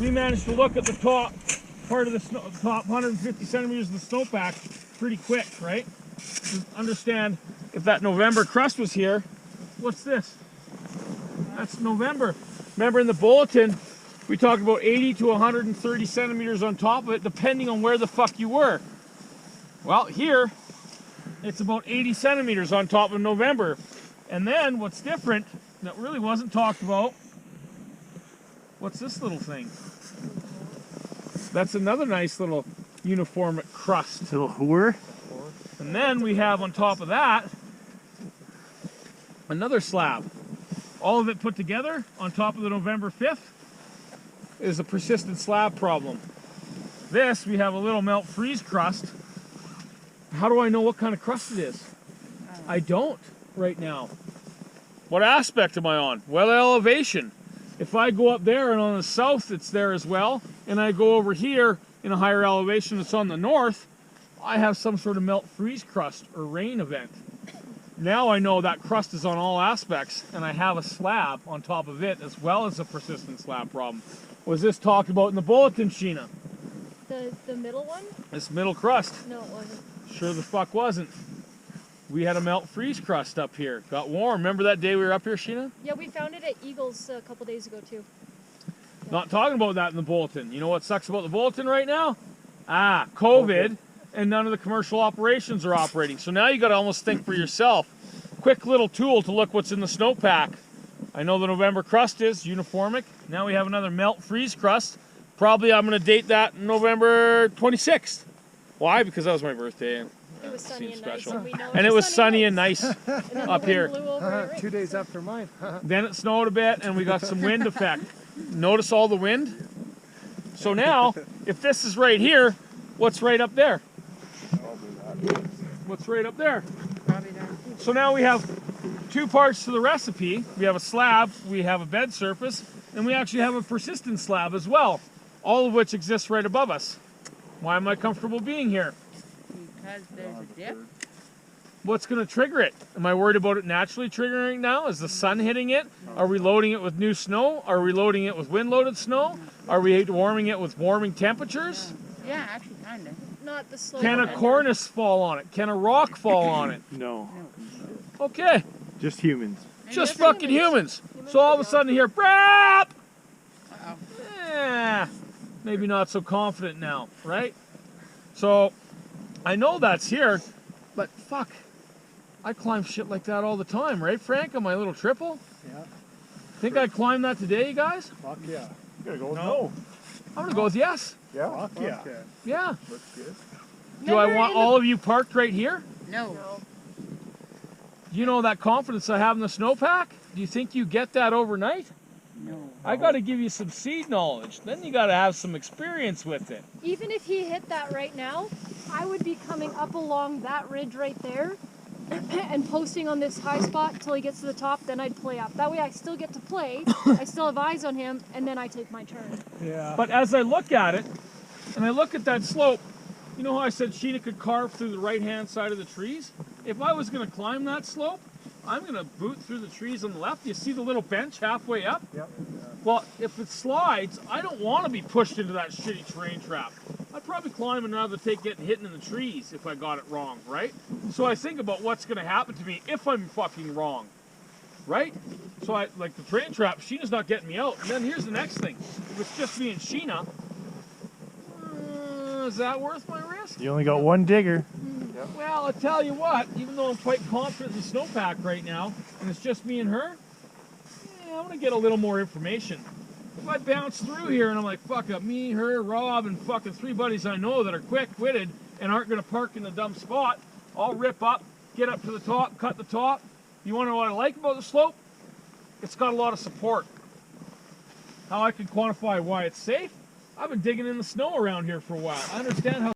We managed to look at the top part of the snow, top 150 centimeters of the snowpack pretty quick, right? To understand if that November crust was here. What's this? That's November. Remember in the bulletin, we talked about 80 to 130 centimeters on top of it, depending on where the fuck you were. Well, here, it's about 80 centimeters on top of November. And then what's different, that really wasn't talked about, what's this little thing? That's another nice little uniform crust. Little whore. And then we have on top of that, another slab. All of it put together on top of the November 5th is a persistent slab problem. This, we have a little melt freeze crust. How do I know what kind of crust it is? I don't right now. What aspect am I on? Well, elevation. If I go up there and on the south it's there as well, and I go over here in a higher elevation that's on the north, I have some sort of melt freeze crust or rain event. Now I know that crust is on all aspects, and I have a slab on top of it as well as a persistent slab problem. Was this talked about in the bulletin, Sheena? The middle one? This middle crust? No, it wasn't. Sure the fuck wasn't. We had a melt freeze crust up here. Got warm. Remember that day we were up here, Sheena? Yeah, we found it at Eagles a couple days ago too. Not talking about that in the bulletin. You know what sucks about the bulletin right now? COVID, and none of the commercial operations are operating. So now you got to almost think for yourself. Quick little tool to look what's in the snowpack. I know the November crust is uniformic. Now we have another melt freeze crust. Probably I'm going to date that November 26th. Why? Because that was my birthday. And It was sunny and special. nice, and we know And it was sunny and nice And then up the wind here. blew over it, right? 2 days after mine. Then it snowed a bit and we got some wind effect. Notice all the wind? So now, if this is right here, what's right up there? What's right up there? So now we have two parts to the recipe. We have a slab, we have a bed surface, and we actually have a persistent slab as well, all of which exists right above us. Why am I comfortable being here? Because there's a dip. What's going to trigger it? Am I worried about it naturally triggering now? Is the sun hitting it? Are we loading it with new snow? Are we loading it with wind-loaded snow? Are we warming it with warming temperatures? Yeah, actually, kind of. Not the slow Can a one. cornice fall on it? Can a rock fall on it? No, Okay, just humans. just fucking humans. So all of a sudden you hear, brap! Uh-oh. Maybe not so confident now, right? So I know that's here, but fuck. I climb shit like that all the time, right, Frank, on my little triple? Yeah. Think I climbed that today, you guys? Fuck yeah. You gotta go with No. I'm gonna go with yes. Yeah? Fuck yeah. Yeah. Looks good. Do I Never want in the- all of you parked right here? No. You know that confidence I have in the snowpack? Do you think you get that overnight? No. I got to give you some seed knowledge. Then you got to have some experience with it. Even if he hit that right now, I would be coming up along that ridge right there and posting on this high spot until he gets to the top, then I'd play up. That way I still get to play, I still have eyes on him, and then I take my turn. Yeah. But as I look at it, and I look at that slope, you know how I said Sheena could carve through the right-hand side of the trees? If I was going to climb that slope, I'm going to boot through the trees on the left. You see the little bench halfway up? Yep. Well, if it slides, I don't want to be pushed into that shitty terrain trap. I'd probably climb and rather take getting hit in the trees if I got it wrong, right? So I think about what's going to happen to me if I'm fucking wrong, right? So I like the terrain trap. Sheena's not getting me out. And then here's the next thing: if it's just me and Sheena, is that worth my risk? You only got one digger. Well, I tell you what. Even though I'm quite confident in the snowpack right now, and it's just me and her, I want to get a little more information. If I bounce through here and I'm like, fuck up, me, her, Rob, and fucking three buddies I know that are quick-witted and aren't going to park in the dumb spot, I'll rip up, get up to the top, cut the top. You want to know what I like about the slope? It's got a lot of support. How I can quantify why it's safe? I've been digging in the snow around here for a while. I understand how